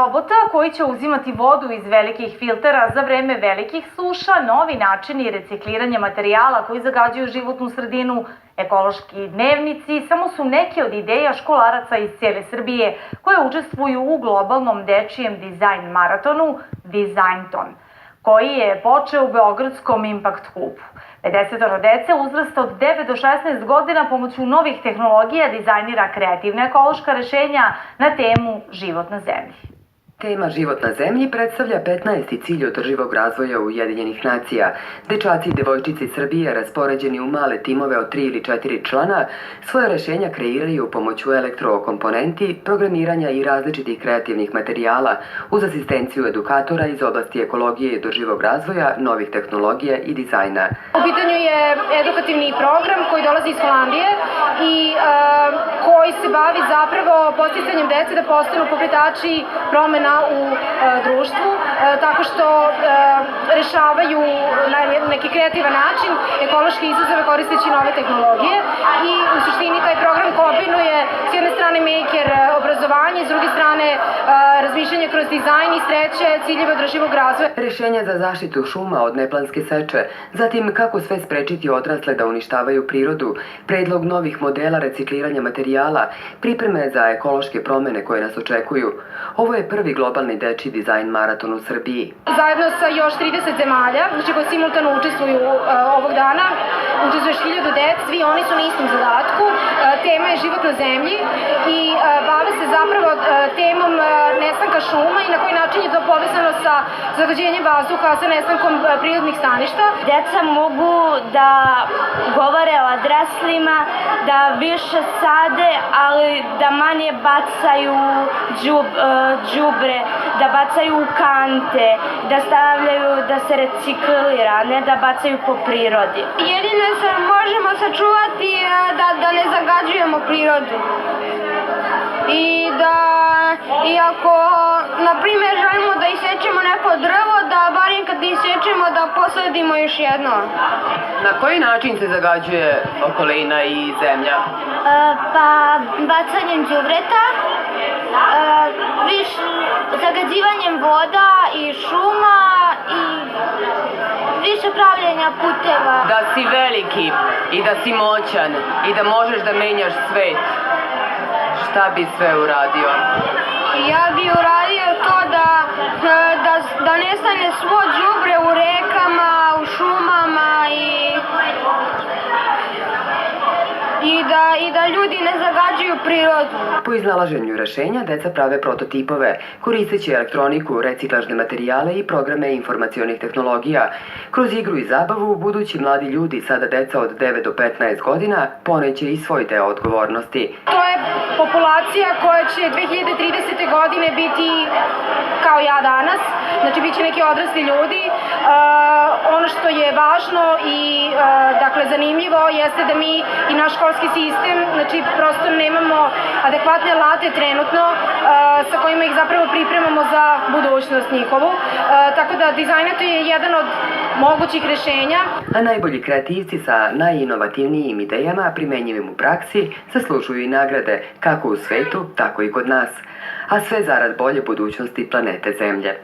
Robota koji će uzimati vodu iz velikih filtera za vreme velikih suša, novi načini recikliranja materijala koji zagađuju životnu sredinu, ekološki dnevnici, samo su neke od ideja školaraca iz cijele Srbije koje učestvuju u globalnom dečijem dizajn maratonu Dizajnton, koji je počeo u Beogradskom Impact Hubu. 50 dece uzrasta od 9 do 16 godina pomoću novih tehnologija dizajnira kreativna ekološka rešenja na temu Život na zemlji. Tema Život na zemlji predstavlja 15. cilj održivog razvoja Ujedinjenih nacija. Dečaci i devojčice Srbije, raspoređeni u male timove od 3 ili 4 člana, svoje rešenja kreiraju pomoću elektrokomponenti, programiranja i različitih kreativnih materijala uz asistenciju edukatora iz oblasti ekologije i održivog razvoja, novih tehnologija i dizajna. U pitanju je edukativni program koji dolazi iz Holandije i koji se bavi zapravo podsticanjem dece da postanu pokretači promena u društvu, tako što rešavaju na neki kreativan način ekološke izazove koristeći nove tehnologije i u suštini taj program kombinuje s jedne strane maker obrazovanje, s druge strane razmišljanje kroz dizajn i s treće ciljeve održivog razvoja. Rešenja za zaštitu šuma od neplanske seče, zatim kako sve sprečiti odrasle da uništavaju prirodu, predlog novih modela recikliranja materijala, pripreme za ekološke promene koje nas očekuju. Ovo je prvi globalni dečiji dizajn maraton u Srbiji. Zajedno sa još 30 zemalja, znači koji simultano učestvuju ovog dana, učestvuje 1000 dece, svi oni su na istom zadatku. Tema je Život na zemlji i bave se zapravo temom nestanka šuma i na koji način je to povezano sa zagađenjem vazduha, sa nestankom prirodnih staništa. Deca mogu da govore o odraslima, da više sade, ali da manje bacaju đubre, da bacaju u kante, da stavljaju da se reciklira, ne da bacaju po prirodi. Jedino se možemo sačuvati da ne zagađujemo prirodu. I ako, na primjer, želimo da isečemo neko drvo, da barem kad isečemo da posadimo još jedno. Na koji način se zagađuje okolina i zemlja? Pa bacanjem đubreta, zagađivanjem voda i šuma i više pravljenja puteva. Da si veliki i da si moćan i da možeš da menjaš svet. Šta bi sve uradio? Ja bi uradio to da nestane svo đubre u rekama, u šumama i da ljudi ne zagađuju prirodu. Po iznalaženju rešenja, deca prave prototipove, koristeći elektroniku, reciklažne materijale i programe informacionih tehnologija. Kroz igru i zabavu, budući mladi ljudi, sada deca od 9 do 15 godina, poneće i svoj deo odgovornosti. To je populacija koja će 2030. godine biti kao ja danas, znači bit će neki odrasli ljudi. Ono što je važno i zanimljivo jeste da mi i naš školski sistem, znači prosto nemamo adekvatne alate trenutno sa kojima ih zapravo pripremamo za budućnost njihovu. Tako da dizajn to je jedan od mogućih rešenja. A najbolji kreativci sa najinovativnijim idejama primenjivim u praksi zaslužuju i nagrade kako u svetu, tako i kod nas. A sve zarad bolje budućnosti planete Zemlje.